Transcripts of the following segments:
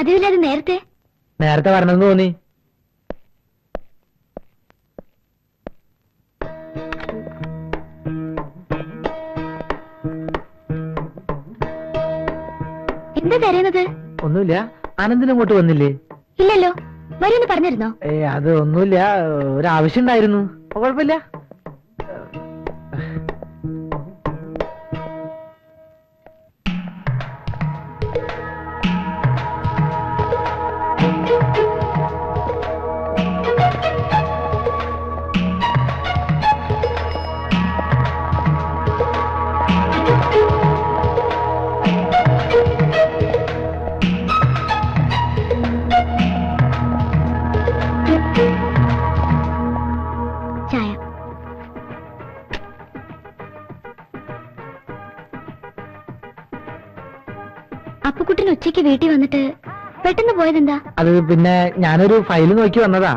പതിവില്ലാതെ നേരത്തെ വരണമെന്ന് തോന്നി. എന്താ കരയുന്നത്? ഒന്നുമില്ല. അനന്തിന് അങ്ങോട്ട് വന്നില്ലേ? ഇല്ലല്ലോ. വരുമെന്ന് പറഞ്ഞിരുന്നോ? അത് ഒന്നുമില്ല, ഒരാവശ്യം ഉണ്ടായിരുന്നു. കുഴപ്പമില്ല. അപ്പുക്കുട്ടൻ ഉച്ചയ്ക്ക് വീട്ടിൽ വന്നിട്ട് പെട്ടെന്ന് പോയതെന്താ? അത് പിന്നെ ഞാനൊരു ഫയൽ നോക്കി വന്നതാ.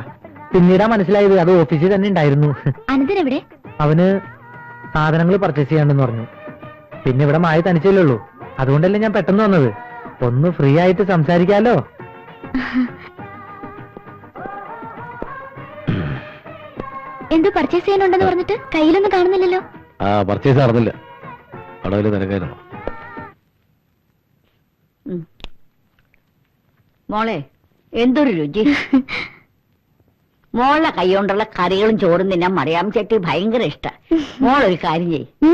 പിന്നീടാ മനസ്സിലായത് അത് ഓഫീസിൽ തന്നെ ഉണ്ടായിരുന്നു. അനന്തൻ എവിടെ? അവന് സാധനങ്ങൾ പർച്ചേസ് ചെയ്യാണ്ടെന്ന് പറഞ്ഞു. പിന്നെ ഇവിടെ മായ തനിച്ചല്ലേ, അതുകൊണ്ടല്ലേ ഞാൻ പെട്ടെന്ന് വന്നത്. ഒന്ന് ഫ്രീ ആയിട്ട് സംസാരിക്കാലോ. എന്തോ പർച്ചേസ് ചെയ്യാനുണ്ടെന്ന് പറഞ്ഞിട്ട് കയ്യിലൊന്നും കാണുന്നില്ലല്ലോ. പർച്ചേസ് നടന്നില്ല, കടവില് തിരക്കായിരുന്നു. മോളെ എന്തൊരു രുചി! മോളുടെ കൈകൊണ്ടുള്ള കറികളും ചോറും തിന്നാൻ മറിയാം ചേട്ടി ഭയങ്കര ഇഷ്ട. മോളൊരു കാര്യം ചെയ്യ്,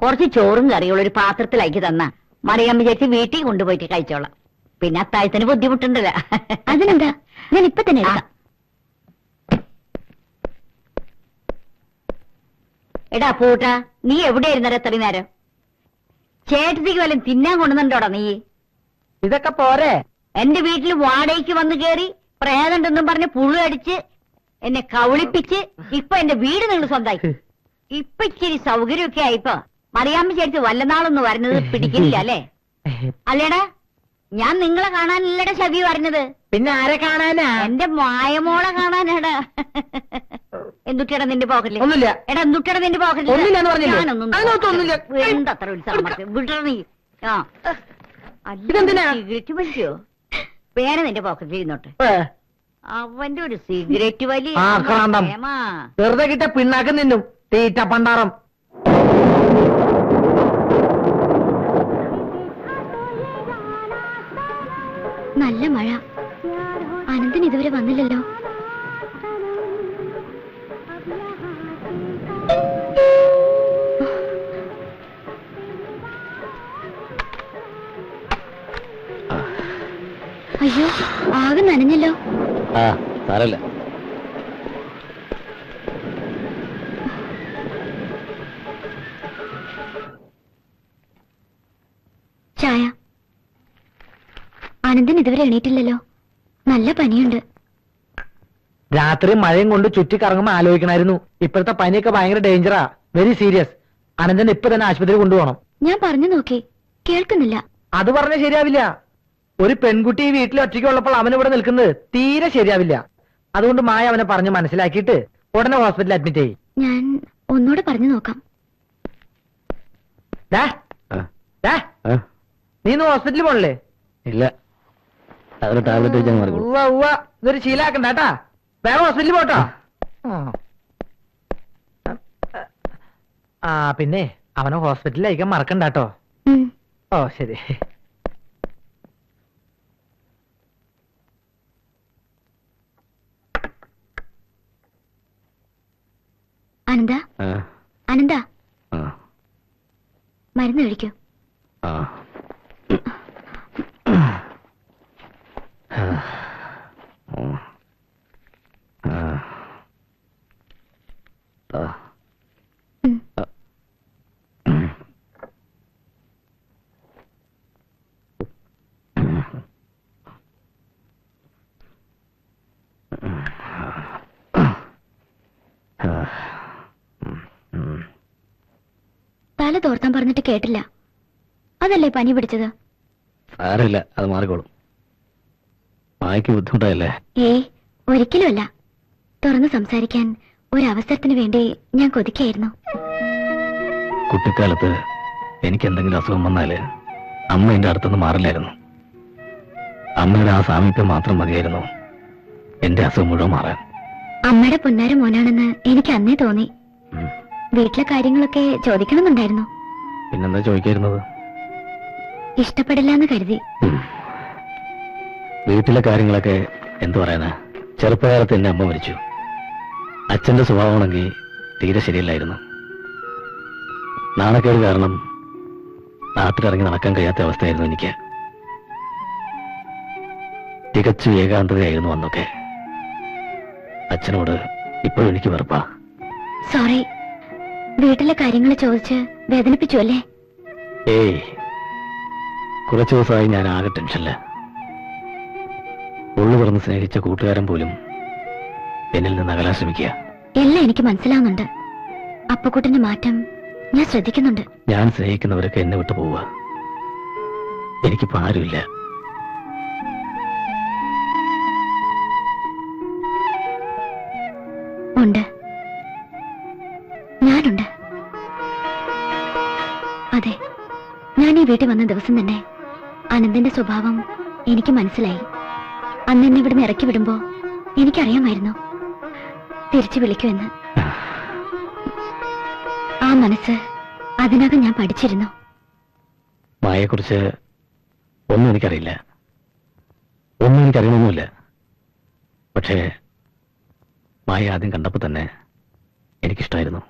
കുറച്ച് ചോറും കറികളും ഒരു പാത്രത്തിലാക്കി തന്ന മറിയാമ്മ ചേച്ചി വീട്ടിൽ കൊണ്ടുപോയിട്ട് കഴിച്ചോളാം. പിന്നെ അത്താഴത്തിന് ബുദ്ധിമുട്ടുണ്ടല്ലോ. അതിനെന്താ, ഞാൻ ഇപ്പൊ തന്നെ എടുക്കാം. എടാ പൂട്ടാ, നീ എവിടെയായിരുന്നോ ഇത്രയും നേരം? ചേട്ടത്തിക്ക് വല്ലതും തിന്നാൻ കൊണ്ടുവന്നുണ്ടോടാ നീ? ഇതൊക്കെ പോരെ? എന്റെ വീട്ടിൽ വാടകയ്ക്ക് വന്ന് കേറി പ്രേതണ്ടെന്നും പറഞ്ഞ് പുഴു അടിച്ച് എന്നെ കവിളിപ്പിച്ച് ഇപ്പൊ എന്റെ വീട് നിങ്ങൾ സ്വന്തമായി. ഇപ്പൊ ഇച്ചിരി സൗകര്യമൊക്കെ ആയിപ്പോ മറിയാമ്മ ചേച്ചി വല്ലനാളൊന്നും വരുന്നത് പിടിക്കില്ല അല്ലേ? അല്ലേടാ, ഞാൻ നിങ്ങളെ കാണാനല്ലടാ ശബി പറഞ്ഞത്. പിന്നെ ആരെ കാണാനാ? എന്റെ മായമോളെ കാണാനാടാ. എന്തുട്ടിയടാ നിന്റെ പോക്കറ്റില്? ഒന്നുമില്ല. എടാ എന്തുട്ടിയടാ നിന്റെ പോക്കറ്റില്? എന്തത്ര ഉത്സാഹം വിട നീ. സിഗരറ്റ് വലിയോ? പേന നിന്റെ പോക്കറ്റിൽ ഇരുന്നോട്ടെ. അവന്റെ ഒരു സിഗരറ്റ് വലി. വെറുതെ കിട്ട പിണ്ണാക്ക് നിന്നും തീറ്റ പണ്ടാറം. നല്ല മഴ. അനന്തൻ ഇതുവരെ വന്നില്ലല്ലോ. അയ്യോ, ആകെ നനഞ്ഞല്ലോ. സാരല്ല. ചായ. അനന്തൻ ഇതുവരെ എണീറ്റില്ലല്ലോ. നല്ല പനിയുണ്ട്. രാത്രി മഴയും കൊണ്ട് ചുറ്റിക്കറങ്ങുമ്പോ ആലോചിക്കണായിരുന്നു. ഇപ്പോഴത്തെ പനിയൊക്കെ ഭയങ്കര ഡേഞ്ചറാ, വെരി സീരിയസ്. അനന്തൻ ഇപ്പൊ തന്നെ ആശുപത്രി കൊണ്ടുപോകണം. ഞാൻ പറഞ്ഞു നോക്കി, കേൾക്കുന്നില്ല. അത് പറഞ്ഞ ശരിയാവില്ല. ഒരു പെൺകുട്ടി ഈ വീട്ടിൽ ഒറ്റയ്ക്കുള്ളപ്പോൾ അവൻ ഇവിടെ നിൽക്കുന്നത് തീരെ ശരിയാവില്ല. അതുകൊണ്ട് മായ അവനെ പറഞ്ഞ് മനസ്സിലാക്കിയിട്ട് ഉടനെ ഹോസ്പിറ്റലിൽ അഡ്മിറ്റ് ചെയ്യും. ഞാൻ ഒന്നുകൂടെ പറഞ്ഞു നോക്കാം. നീ ഇന്ന് ഹോസ്പിറ്റലിൽ പോണല്ലേ? ഇല്ല, അതിന് ടാബ്ലറ്റ് വെച്ചാൽ മാറി. ഇതൊരു ശീലാക്കണ്ട കേട്ടാ. വേറെ ഹോസ്പിറ്റലിൽ പോട്ടോ. പിന്നെ അവനെ ഹോസ്പിറ്റലിൽ അയക്കാൻ മറക്കണ്ട കേട്ടോ. ഓ ശരി. അനന്ത, അനന്ത, മരുന്ന് കഴിക്കൂ. തല തോർത്താൻ പറഞ്ഞിട്ട് കേട്ടില്ല. അതല്ലേ പനി പിടിച്ചത്? സാരമില്ല, അത് മാറിക്കോളും. മായ്ക്ക് ബുദ്ധിമുട്ടായല്ലേ? ഏയ്, ഒരിക്കലുമല്ല. തുറന്ന് സംസാരിക്കാൻ ഒരവസരത്തിന് വേണ്ടി ഞാൻ കൊതിക്കായിരുന്നു. കുട്ടിക്കാലത്ത് എനിക്ക് എന്തെങ്കിലും അസുഖം വന്നാല് അമ്മ എന്റെ അടുത്തുനിന്ന് മാറില്ലായിരുന്നു. അമ്മയുടെ ആ സാമീപ്യം മാത്രം മതിയായിരുന്നു എന്റെ അസുഖം മുഴുവൻ മാറാൻ. അമ്മയുടെ പൊന്നാര മോനാണെന്ന് എനിക്ക് അന്നേ തോന്നി. ഉം. വീട്ടിലെ കാര്യങ്ങളൊക്കെ ചോദിക്കണമെന്നുണ്ടായിരുന്നു. പിന്നെന്താ ചോദിക്കായിരുന്നത്? ഇഷ്ടപ്പെടില്ല എന്ന് കരുതി. ഉം. വീട്ടിലെ കാര്യങ്ങളൊക്കെ എന്തു പറയാനാ? ചെറുപ്പകാലത്ത് എന്നെ അമ്മ മരിച്ചു. അച്ഛന്റെ സ്വഭാവമാണെങ്കിൽ തീരെ ശരിയല്ലായിരുന്നു. നാണക്കേട് കാരണം നാട്ടിലിറങ്ങി നടക്കാൻ കഴിയാത്ത അവസ്ഥയായിരുന്നു എനിക്ക്. തികച്ചു ഏകാന്തതയായിരുന്നു അന്നൊക്കെ. അച്ഛനോട് ഇപ്പോഴും എനിക്ക് വെറുപ്പാ. സോറി, വീട്ടിലെ കാര്യങ്ങൾ ചോദിച്ച് വേദനിപ്പിച്ചു അല്ലേ? ഏയ്, കുറച്ചു ദിവസമായി ഞാൻ ആകെ ടെൻഷനില്ല. ഉള്ളു തുറന്ന് സ്നേഹിച്ച കൂട്ടുകാരൻ പോലും എന്നിൽ നിന്ന് അകലാൻ ശ്രമിക്കുക. എല്ലാം എനിക്ക് മനസ്സിലാവുന്നുണ്ട്. അപ്പക്കുട്ടന്റെ മാറ്റം ഞാൻ ശ്രദ്ധിക്കുന്നുണ്ട്. ഞാൻ സ്നേഹിക്കുന്നവരൊക്കെ എന്നെ വിട്ടു പോവുക. എനിക്കിപ്പോ ആരുമില്ല. ഉണ്ട്, ഞാനുണ്ട്. അതെ, ഞാൻ ഈ വീട്ടിൽ വന്ന ദിവസം തന്നെ അനന്തിന്റെ സ്വഭാവം എനിക്ക് മനസ്സിലായി. അന്ന് എന്നെ ഇവിടുന്ന് ഇറക്കി വിടുമ്പോ എനിക്കറിയാമായിരുന്നു തിരിച്ചു വിളിക്കുമെന്ന്. ആ മനസ്സ് അതിനകം ഞാൻ പഠിച്ചിരുന്നു. മായെക്കുറിച്ച് ഒന്നും എനിക്കറിയില്ല, ഒന്നും എനിക്കറിയണമെന്നുമില്ല. പക്ഷേ മായ ആദ്യം കണ്ടപ്പോ തന്നെ എനിക്കിഷ്ടായിരുന്നു.